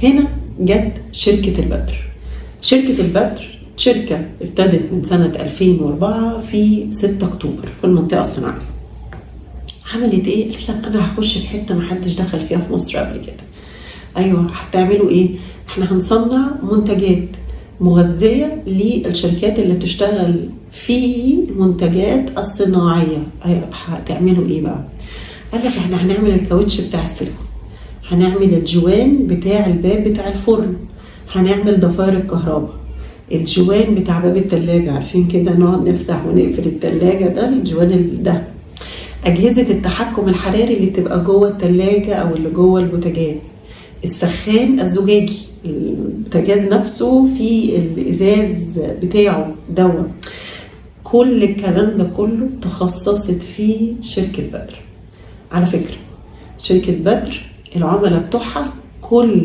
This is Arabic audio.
هنا جت شركة البدر. شركة البدر شركة ابتدت من سنة 2004 في 6 أكتوبر في المنطقة الصناعية. عملت ايه؟ قالت لك انا هخش في حتة محدش دخل فيها في مصر قبل كده. ايوه، هتعملوا ايه؟ احنا هنصنع منتجات مغذية للشركات اللي بتشتغل في المنتجات الصناعية. ايوه، هتعملوا ايه بقى؟ قال لك احنا هنعمل الكاوتش بتاع السيليكون، هنعمل الجوان بتاع الباب بتاع الفرن، هنعمل ضفائر الكهرباء، الجوان بتاع باب التلاجة، عارفين كده نقعد نفتح ونقفل التلاجة، ده الجوان ده. أجهزة التحكم الحراري اللي بتبقى جوه التلاجة أو اللي جوه البوتاجاز، السخان الزجاجي، البوتاجاز نفسه في الإزاز بتاعه دوت. كل الكلام ده كله تخصصت فيه شركة بدر. على فكرة شركة بدر العملاء بتوعها كل